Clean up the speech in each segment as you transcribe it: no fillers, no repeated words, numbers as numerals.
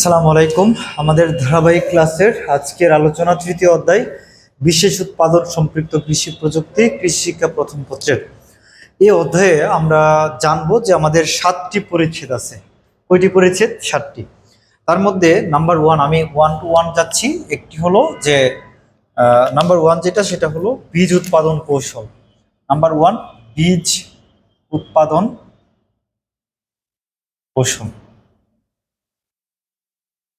আসসালামু আলাইকুম। আমাদের ধারাবাহিক ক্লাসের আজকের আলোচনা তৃতীয় অধ্যায় বিশেষ উৎপাদন সম্পৃক্ত কৃষি প্রযুক্তি কৃষি শিক্ষা প্রথম পত্রের। এই অধ্যায়ে আমরা জানবো যে আমাদের 7টি পরিচ্ছেদ আছে। কয়টি পরিচ্ছেদ? 7টি। তার মধ্যে নাম্বার 1, আমি 1 to 1 যাচ্ছি। একটি হলো যে নাম্বার 1 যেটা, সেটা হলো বীজ উৎপাদন কৌশল। নাম্বার 1, বীজ উৎপাদন কৌশল।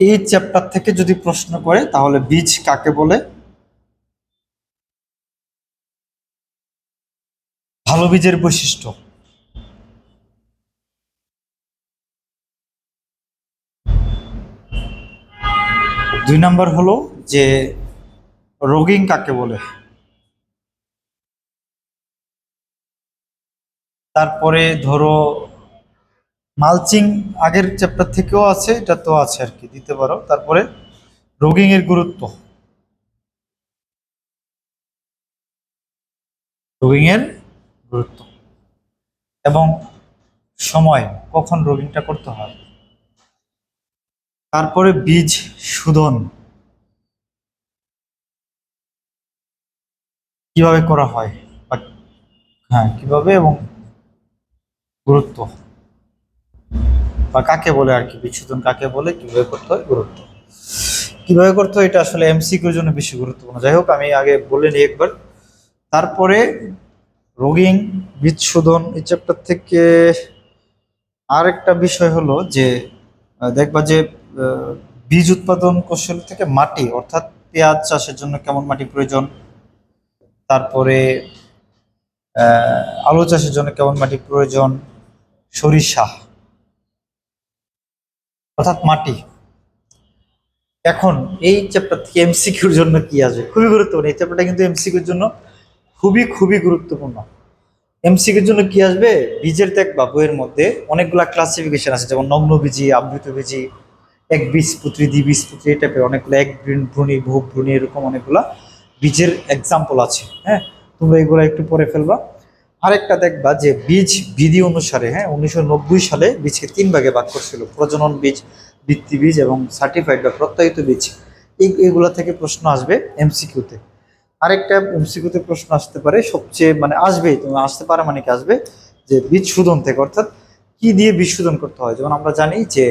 এই চ্যাপ্টার থেকে যদি প্রশ্ন করে তাহলে বীজ কাকে বলে, ভালো বীজের বৈশিষ্ট্য, 2 নাম্বার হলো যে রোগিং কাকে বলে, তারপরে ধরো মালচিং আগের চ্যাপ্টার থেকেও আছে, এটা তো আছে আর কি, দিতে পারো। তারপরে রোগিং এর গুরুত্ব, রোগিং এর গুরুত্ব এবং সময়, কখন রোগিংটা করতে হয়। তারপরে বীজ শোধন কিভাবে করা হয়, হ্যাঁ কিভাবে, এবং গুরুত্ব বা কাকে বলে আর কি, বীজ শোধন কাকে বলে, কিভাবে করতে হয়, গুরুত্ব কিভাবে করতে হয়, এটা আসলে এমসিকিউর জন্য বেশি গুরুত্বপূর্ণ। যাই হোক, আমি আগে বলে নিই একবার। তারপরে রোগিং, বীজ শোধন, এই চ্যাপ্টার থেকে আরেকটা বিষয় হলো যে দেখবা যে বীজ উৎপাদন কৌশল থেকে মাটি, অর্থাৎ পেঁয়াজ চাষের জন্য কেমন মাটি প্রয়োজন, তারপরে আলু চাষের জন্য কেমন মাটি প্রয়োজন, সরিষা, অর্থাৎ মাটি। এখন এই চ্যাপ্টার থেকে এমসিকিউর জন্য কি আসবে, খুবই গুরুত্বপূর্ণ। এই চ্যাপ্টারটা কিন্তু এমসিকিউর জন্য খুবই খুবই গুরুত্বপূর্ণ। এমসিকিউর জন্য কি আসবে, বীজের দেখবা বইয়ের মধ্যে অনেকগুলা ক্লাসিফিকেশন আছে, যেমন নগ্ন বীজি, আবৃত বীজি, এক বীজপত্রী, দ্বিবীজপত্রী, এই টাইপের অনেকগুলো, এক ভ্রূণী, বহু ভ্রূণী, এরকম অনেকগুলা বীজের এক্সাম্পল আছে। হ্যাঁ, তোমরা এগুলো একটু পরে ফেলবা। আরেকটা দেখবা যে বীজ বিধি অনুসারে, হ্যাঁ, 1990 সালে বীজকে 3 ভাগে ভাগ করছিল: প্রজনন বীজ, ভিত্তি বীজ এবং সার্টিফাইড বা প্রত্যায়িত বীজ। এইগুলা থেকে প্রশ্ন আসবে এমসিকিউতে। আরেকটা এমসিকিউতে প্রশ্ন আসতে পারে, সবচেয়ে মানে আসবেই, তুমি আসতে পারে মানে কি আসবে, যে বীজ শোধন থেকে, অর্থাৎ কি দিয়ে বীজ শোধন করতে হয়। যেমন আমরা জানি যে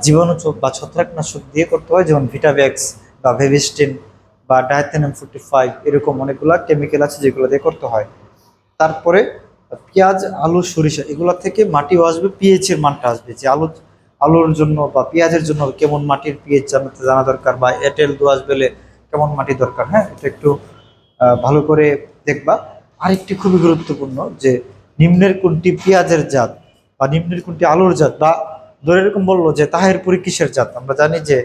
জীবাণু বা ছত্রাকনাশক দিয়ে করতে হয়, যেমন ভিটাভ্যাক্স বা ভেভিস্টিন বা ডায়াথেনিয়াম 45, এরকম অনেকগুলা কেমিক্যাল আছে যেগুলো দিয়ে করতে হয়। তারপরে পেঁয়াজ, আলু, সরিষা, এগুলো থেকে মাটিও আসবে, পিএইচ এর মানটা আসবে, যে আলুর জন্য বা পেঁয়াজের জন্য কেমন মাটির পিএইচ জানা দরকার, বা এঁটেল দোআঁশ বেলে কেমন মাটি দরকার। হ্যাঁ, এটা একটু ভালো করে দেখবা। আরেকটি খুবই গুরুত্বপূর্ণ, যে নিম্নের কোনটি পেঁয়াজের জাত বা নিম্নের কোনটি আলুর জাত, বা ধরে এরকম বললো যে তাহেরপুরি কিসের জাত, আমরা জানি যে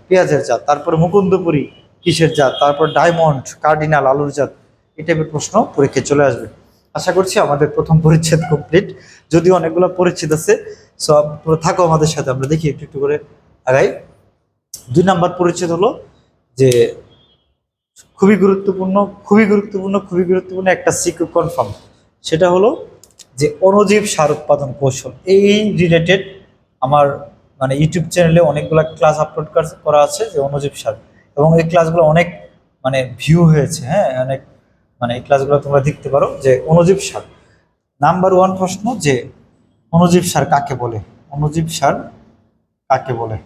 পেঁয়াজের জাত। তারপরে মুকুন্দপুরি কিসের জাত, তারপর ডায়মন্ড, কার্ডিনাল আলুর জাত। এই টাইপের প্রশ্ন পরীক্ষায় চলে আসবে। আশা করছি আমাদের প্রথম পরিচ্ছেদ কমপ্লিট, যদিও অনেকগুলো পরিচ্ছেদ আছে। সব থাকো আমাদের সাথে, আমরা দেখি একটু একটু করে আগাই। 2 নাম্বার পরিচ্ছেদ হলো যে খুবই গুরুত্বপূর্ণ, খুবই গুরুত্বপূর্ণ, খুবই গুরুত্বপূর্ণ একটা সিকিউ কনফার্ম, সেটা হলো যে অণুজীব সার উৎপাদন কৌশল। এই রিলেটেড আমার মানে ইউটিউব চ্যানেলে অনেকগুলো ক্লাস আপলোড করা আছে, যে অণুজীব সার, এবং এই ক্লাসগুলো অনেক মানে ভিউ হয়েছে। হ্যাঁ, অনেক মানে এই ক্লাসগুলো তোমরা দেখতে পারো। যে অণুজীব সার, নাম্বার 1 প্রশ্ন, যে অণুজীব সার কাকে বলে, অণুজীব সার কাকে বলে।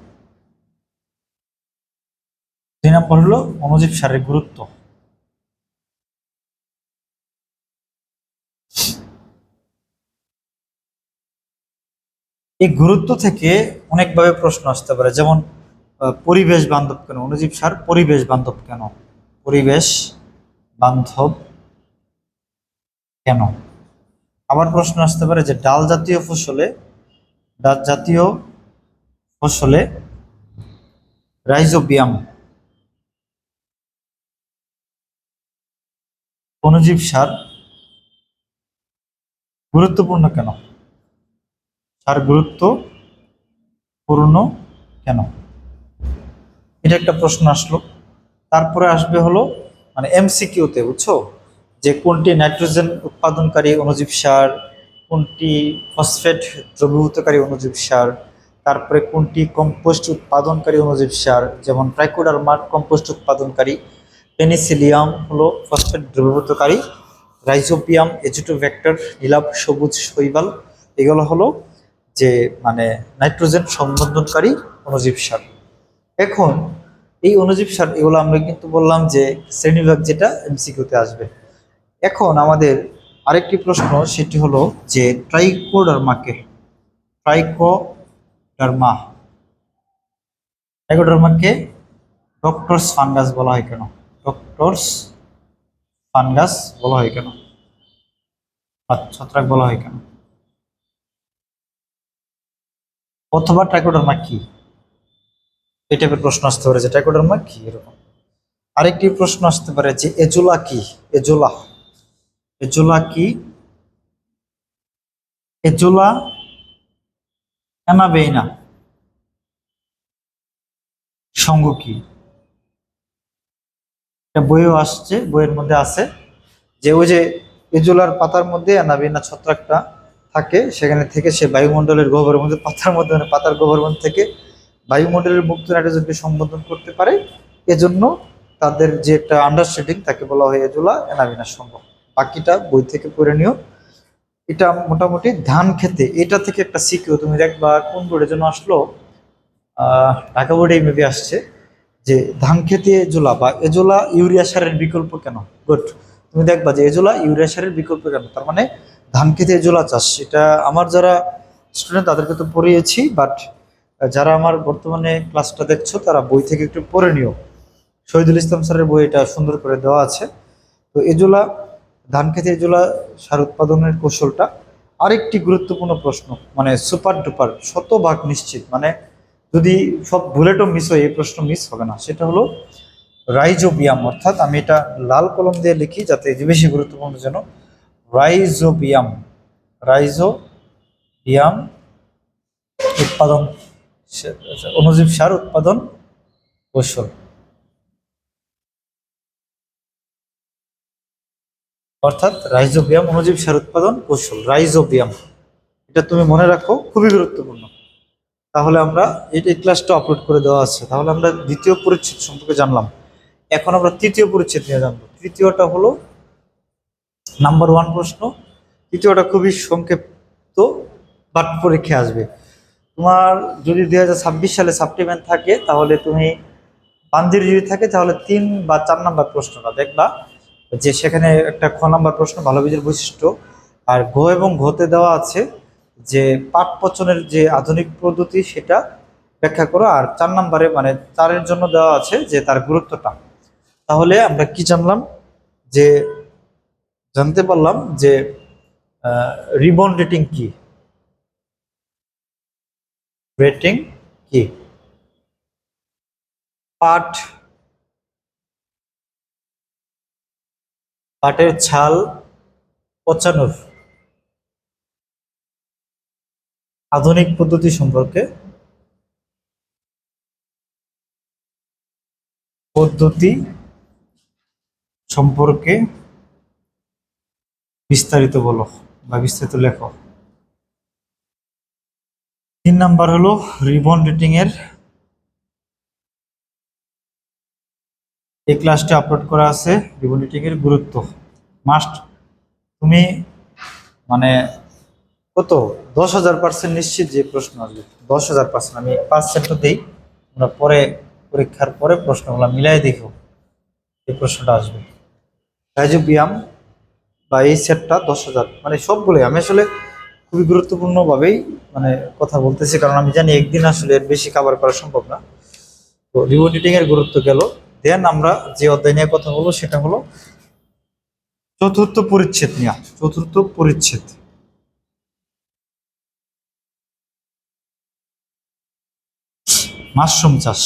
2 নম্বর হলো অণুজীব সারের গুরুত্ব। এই গুরুত্ব থেকে অনেকভাবে প্রশ্ন আসতে পারে, যেমন পরিবেশ বান্ধব কেন, অণুজীব সার পরিবেশ বান্ধব কেন, পরিবেশ বান্ধব কেন। আবার প্রশ্ন আসতে পারে যে ডাল জাতীয় ফসলে, ডাল জাতীয় ফসলে রাইজোবিয়াম অণুজীব সার গুরুত্বপূর্ণ কেন, সার গুরুত্বপূর্ণ কেন, এটা একটা প্রশ্ন আসলো। তারপরে আসবে হলো মানে এমসিকিউতে, বুঝছো, যে কোনটি নাইট্রোজেন উৎপাদনকারী অণুজীব সার, কোনটি ফসফেট দ্রবীভূতকারী অণুজীব সার, তারপরে কোনটি কম্পোস্ট উৎপাদনকারী অণুজীব সার, যেমন ট্রাইকোডার্মা কম্পোস্ট উৎপাদনকারী, পেনিসিলিয়াম হলো ফসফেট দ্রবীভূতকারী, রাইজোবিয়াম এজিটোভেক্টর, নীলাভ সবুজ শৈবাল, এগুলো হলো যে মানে নাইট্রোজেন সংবন্ধনকারী অণুজীব সার। এখন এই অণুজীব সার এগুলো আমরা কিন্তু বললাম যে শ্রেণীবিভাগ যেটা এমসিকিউতে আসবে। এখন আমাদের আরেকটি প্রশ্ন, সেটি হলো যে ট্রাইকোডার্মা ট্রাইকোডার্মাকে ডক্টরস ফাঙ্গাস বলা হয় কেন? ডক্টরস ফাঙ্গাস বলা হয় কেন, বা ছত্রাক বলা হয় কেন? অথবা ট্রাইকোডার্মা কি, এই টাইপের প্রশ্ন আসতে পারে যে ট্রাইকোডার্মা কি এরকম। আরেকটি প্রশ্ন আসতে পারে যে এজোলা কি, এজোলা এজোলা কি, এজোলা অ্যানাবেইনা সঙ্গ কি? এটা বইও আসছে, বইয়ের মধ্যে আছে যে ওই যে এজোলার পাতার মধ্যে অ্যানাবেইনা ছত্রাকটা থাকে, সেখানে থেকে সে বায়ুমণ্ডলের গহ্বরের মধ্যে পাতার মধ্যে মানে পাতার গহ্বরের মধ্যে থেকে বায়ুমণ্ডলের মুক্ত নাইট্রোজেনকে সম্বোধন করতে পারে। এজন্য তাদের যে একটা আন্ডারস্ট্যান্ডিং তাকে বলা হয় এজোলা অ্যানাবেইনা সঙ্গ। বাকিটা বই থেকে পড়ে নিও। এটা মোটামুটি ধান খেতে, এটা থেকে একটা সিকিউ তুমি দেখবা কোন বোর্ডের জন্য আসলো, ঢাকা বোর্ডে মেবি আসছে যে ধান খেতে এজোলা বা এজোলা ইউরিয়া সারের বিকল্প কেন। গুড, তুমি দেখবা যে এজোলা ইউরিয়া সারের বিকল্প কেন, তার মানে ধান খেতে এজোলা চাষ। এটা আমার যারা স্টুডেন্ট তাদেরকে তো পড়িয়েছি, বাট যারা আমার বর্তমানে ক্লাসটা দেখছো তারা বই থেকে একটু পড়ে নিও। শহীদুল ইসলাম স্যারের বই এটা সুন্দর করে দেওয়া আছে। তো এজোলা ধান খেতে এজোলা সার উৎপাদনের কৌশলটা আরেকটি গুরুত্বপূর্ণ প্রশ্ন, মানে সুপার ডুপার শতভাগ নিশ্চিত, মানে যদি সব বুলেটও মিস হয় এই প্রশ্ন মিস হবে না, সেটা হলো রাইজোবিয়াম। অর্থাৎ আমি এটা লাল কলম দিয়ে লিখি যাতে যে বেশি গুরুত্বপূর্ণ যেন, রাইজোবিয়াম রাইজোবিয়াম উৎপাদন অণুজীব সার উৎপাদন কৌশল। অর্থাৎ রাইজোবিয়াম অণুজীব সার উৎপাদন কৌশল, রাইজোবিয়াম, এটা তুমি মনে রাখো, খুবই গুরুত্বপূর্ণ। তাহলে আমরা এই ক্লাসটা আপলোড করে দেওয়া আছে, তাহলে আমরা দ্বিতীয় পরিচ্ছেদ সম্পর্কে জানলাম। এখন আমরা তৃতীয় পরিচ্ছেদ নিয়ে জানবো। তৃতীয়টা হলো নাম্বার 1 প্রশ্ন। তৃতীয়টা খুবই সংক্ষিপ্ত, বাট পরীক্ষা আসবে তোমার। যদি 2026 সালে সাপ্লিমেন্ট থাকে তাহলে তুমি বান্দির যদি থাকে তাহলে 3 বা 4 নাম্বার প্রশ্নটা দেখবা, যে সেখানে একটা খ নাম্বার প্রশ্ন ভালো বীজের বৈশিষ্ট্য, আর ঘ এবং ঘতে দেওয়া আছে যে পাট পচনের যে আধুনিক পদ্ধতি সেটা ব্যাখ্যা করো, আর 4 নাম্বারে মানে 4-এর জন্য দেওয়া আছে যে তার গুরুত্বটা। তাহলে আমরা কি জানলাম, যে জানতে পারলাম যে রিবন রেটিং কি, রেটিং কি, পাট পাটের ছাল পচানোর আধুনিক পদ্ধতি সম্পর্কে বিস্তারিত বলো বা বিস্তারিত লেখো। 3 নাম্বার হলো রিবন রেটিং এর এই ক্লাসটি আপলোড করা আছে, রিবন রেটিং এর গুরুত্ব মাস্ট। তুমি মানে কত 10,000% নিশ্চিত যে প্রশ্ন আসবে, 10,000%। আমি পার্সেন্টও দিই, আমরা পরে পরীক্ষার পরে প্রশ্নগুলো মিলাই দেখো এই প্রশ্নটা আসবে। রাইজোবিয়াম বা এই সেটটা 10,000, মানে সবগুলোই আমি আসলে খুবই গুরুত্বপূর্ণভাবেই মানে কথা বলতেছি, কারণ আমি জানি একদিন আসলে এর বেশি কভার করা সম্ভব না। তো রিবন রেটিং এর গুরুত্ব গেল। দেন আমরা যে অধ্যায় নিয়ে কথা বলবো সেটা হলো চতুর্থ পরিচ্ছেদ নিয়ে। চতুর্থ পরিচ্ছেদ, মাশরুম চাষ।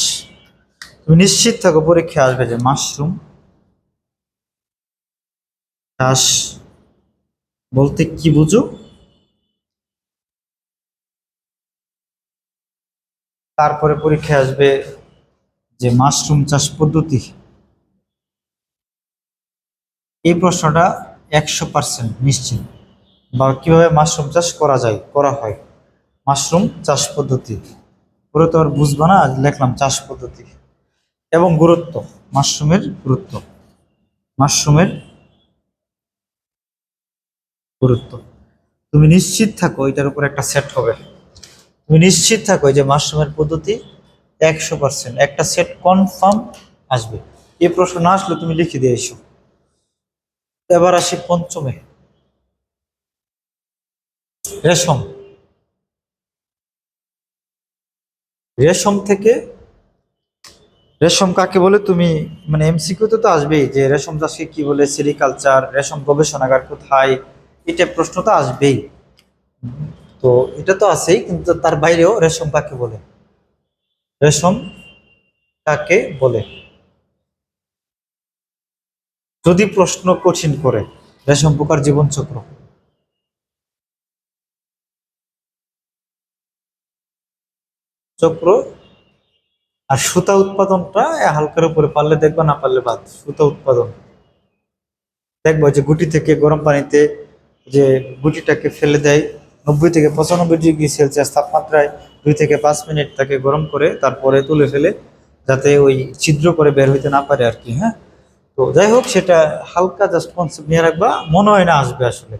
তুমি নিশ্চিত থাকো পরীক্ষা আসবে যে মাশরুম চাষ বলতে কি বুঝো। তারপরে পরীক্ষায় আসবে যে মাশরুম চাষ পদ্ধতি। এই প্রশ্নটা 100% নিশ্চিত, বা কিভাবে মাশরুম চাষ করা যায়, করা হয়, মাশরুম চাষ পদ্ধতি। পুরো তো আর বুঝবা না, লিখলাম চাষ পদ্ধতি এবং গুরুত্ব, মাশরুমের গুরুত্ব, মাশরুমের গুরুত্ব। তুমি নিশ্চিত থাকো এটার উপর একটা সেট হবে, তুমি নিশ্চিত থাকো যে মাশরুমের পদ্ধতি 100% একটা সেট কনফার্ম আসবে। এই প্রশ্ন না আসলে তুমি লিখে দিয়ে এসো। এবার আসি পঞ্চমে, রেশম। রেশম থেকে, রেশম কাকে বলে তুমি মানে এমসিকিউতে তো আসবেই যে রেশম চাষকে কি বলে, সেরিকালচার, রেশম গবেষণাগার কোথায়, এটা প্রশ্ন তো আসবেই। তো এটা তো আছেই, কিন্তু তার বাইরেও রেশম কাকে বলে, রেশম কাকে বলে যদি প্রশ্ন কঠিন করে, রেশম পোকার জীবন চক্র, চক্র। আর সুতা উৎপাদনটা হালকার উপরে, পারলে দেখবা, না পারলে বাদ। সুতা উৎপাদন দেখবো যে গুটি থেকে গরম পানিতে যে গুটিটাকে ফেলে দেয়, 90 থেকে 95 ডিগ্রি সেলসিয়াস তাপমাত্রায় 2 থেকে 5 মিনিট তাকে গরম করে তারপরে তুলে ফেলে, যাতে ওই ছিদ্র করে বের হইতে না পারে আর কি। হ্যাঁ, তো যাই হোক, সেটা হালকা জাস্ট কনসেপ্ট নিয়ে রাখবা, মনে হয় না আসবে আসলে।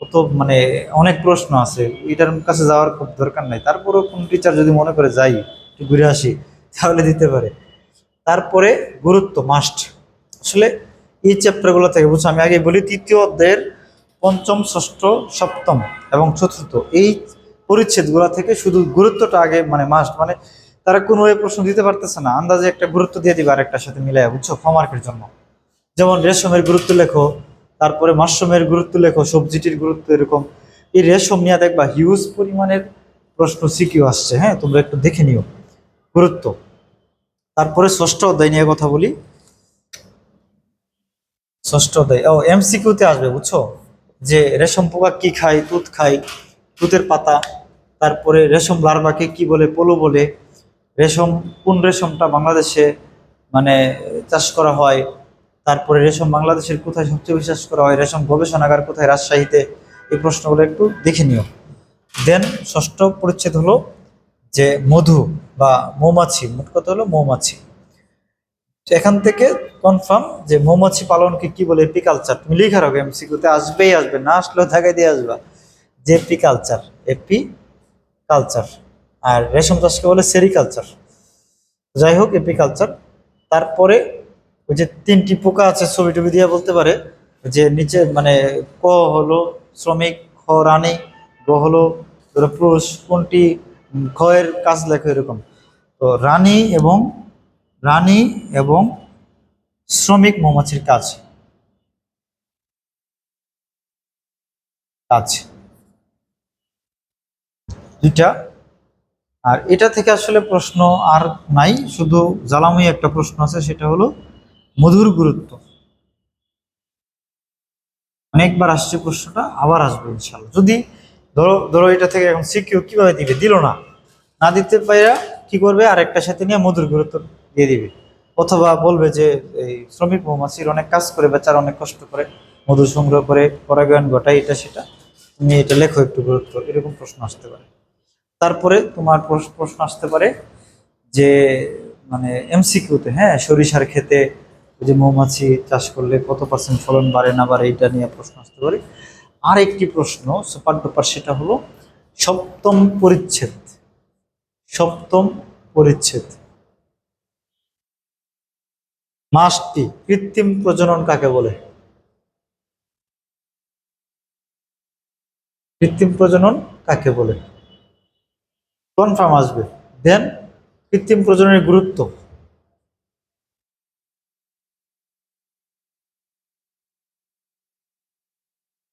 ও তো মানে অনেক প্রশ্ন আছে, এটার কাছে যাওয়ার খুব দরকার নাই। তারপরেও কোন টিচার যদি মনে করে যাই একটু ঘুরে আসি, তাহলে দিতে পারে। তারপরে গুরুত্ব মাস্ট। আসলে এই চ্যাপ্টারগুলো থেকে বুঝছো, আমি আগে বলি তৃতীয় অধ্যায়ের পঞ্চম, ষষ্ঠ, সপ্তম এবং চতুর্থ এই পরিচ্ছেদগুলো থেকে শুধু গুরুত্বটা আগে মানে মাস্ট, মানে তারা কোনো ওই প্রশ্ন দিতে পারতেছে না, আন্দাজে একটা গুরুত্ব দিয়ে দিবে আরেকটার সাথে মিলাই, বুঝছো, হোমওয়ার্কের জন্য। যেমন রেশমের গুরুত্ব লেখো, তারপরে মাশরুমের গুরুত্ব লেখো, সবজিটির গুরুত্ব এরকম। এই রেশম নিয়ে দেখবা হিউজ পরিমাণের প্রশ্ন সিকিউ আসছে, হ্যাঁ তোমরা একটু দেখে নিও গুরুত্ব। তারপরে ষষ্ঠ অধ্যায় নিয়ে কথা বলি। ষষ্ঠ অধ্যায় ও এমসিকিউতে আসবে, বুঝছো, যে রেশম পোকা কি খায়, তুঁত খায়, তুঁতের পাতা। তারপরে রেশম লার্ভাকে কি বলে, পলু বলে। রেশম, কোন রেশমটা বাংলাদেশে মানে চাষ করা হয়। তারপরে রেশম বাংলাদেশের কোথায় সবচেয়ে বেশি চাষ করা হয়, রেশম গবেষণাগার কোথায়, রাজশাহীতে। এই প্রশ্নগুলো একটু দেখে নিও। দেন ষষ্ঠ পরিচ্ছেদ হলো যে মধু বা মৌমাছি, মোট কথা হলো মৌমাছি। তো এখান থেকে কনফার্ম যে মৌমাছি পালনকে কি বলে, এপিকালচার। তুমি লিখে রাখো, এমসিকিউতে আসবেই আসবে, না আসলেও ঢাকায় দিয়ে আসবা যে এপিকালচার, এপি কালচার। আর রেশম চাষকে বলে সেরিকালচার। যাই হোক, এপিকালচার। তারপরে ওই যে তিনটি পোকা আছে, ছবি টবি দিয়ে বলতে পারে যে নিচে মানে ক হলো শ্রমিক, খ রানী, গ হলো ধরো পুরুষ, কোনটি খয়ের কাজ লেখো এরকম। তো রানী এবং শ্রমিক মৌমাছির কাজ, কাজ দুইটা। আর এটা থেকে আসলে প্রশ্ন আর নাই, শুধু জ্বালাময়ী একটা প্রশ্ন আছে, সেটা হলো মধুর গুরুত্ব। অনেকবার আসছে প্রশ্নটা, আবার আসবে ইনশাল্লাহ। যদি ধরো ধরো এটা থেকে এখন সিকিউ কিভাবে দিবে, দিল না, না দিতে পাইরা কি করবে, আরেকটার সাথে নিয়ে মধুর গুরুত্ব দিয়ে দিবে। অথবা বলবে যে এই শ্রমিক মৌমাছির অনেক কাজ করে, বেচারা অনেক কষ্ট করে মধু সংগ্রহ করে পরাগায়ন ঘটায়, এটা সেটা, তুমি এটা লেখো একটু গুরুত্ব, এরকম প্রশ্ন আসতে পারে। তারপরে তোমার প্রশ্ন আসতে পারে যে মানে এমসিকিউতে, হ্যাঁ, সরিষার ক্ষেতে ওই যে মৌমাছি চাষ করলে কত পার্সেন্ট ফলন বাড়ে না বাড়ে, এটা নিয়ে প্রশ্ন আসতে পারে। আর একটি প্রশ্ন সুপার ডুপার, সেটা হলো সপ্তম পরিচ্ছেদ। সপ্তম পরিচ্ছেদ মাসটি কৃত্রিম প্রজনন কাকে বলে, কৃত্রিম প্রজনন কাকে বলে, কনফার্ম আসবে। দেন কৃত্রিম প্রজননের গুরুত্ব,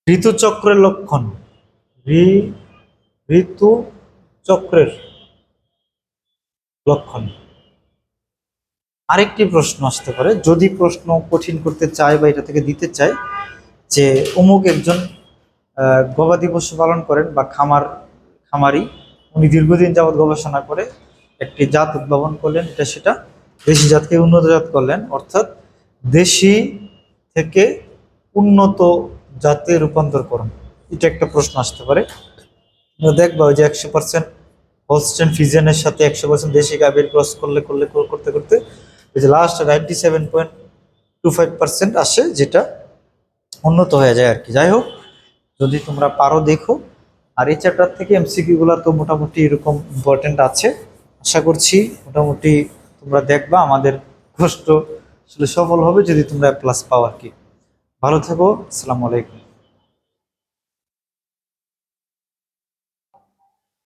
ঋতুচক্রের লক্ষণ, ঋ- ঋতুচক্রের লক্ষণ। আরেকটি প্রশ্ন আসতে পারে, যদি প্রশ্ন কঠিন করতে চায় বা এটা থেকে দিতে চায়, যে অমুক একজন গবাদি পশু পালন করেন বা খামারি, উনি দীর্ঘদিন যাবৎ গবেষণা করে একটি জাত উদ্ভাবন করলেন, এটা সেটা দেশি জাতকে উন্নত জাত করলেন, অর্থাৎ দেশি থেকে উন্নত জাতে রূপান্তর করুন। এটা একটা প্রশ্ন আসতে পারে। দেখবা ওই যে 100% হোলস্টেন ফিজিয়ানের সাথে 100% দেশি গাভীর ক্রস করতে করতে এই যে লাস্ট 97.25% আসে, যেটা উন্নত হয়ে যায় আর কি। যাই হোক, যদি তোমরা পারো দেখো। আর এই চ্যাপ্টার থেকে এমসিকিউ গুলো তো মোটামুটি এরকম ইম্পর্টেন্ট আছে, আশা করছি মোটামুটি তোমরা দেখবা, আমাদের কষ্ট আসলে সফল হবে যদি তোমরা প্লাস পাও আর কি। ভালো থেকো, আসসালামু আলাইকুম।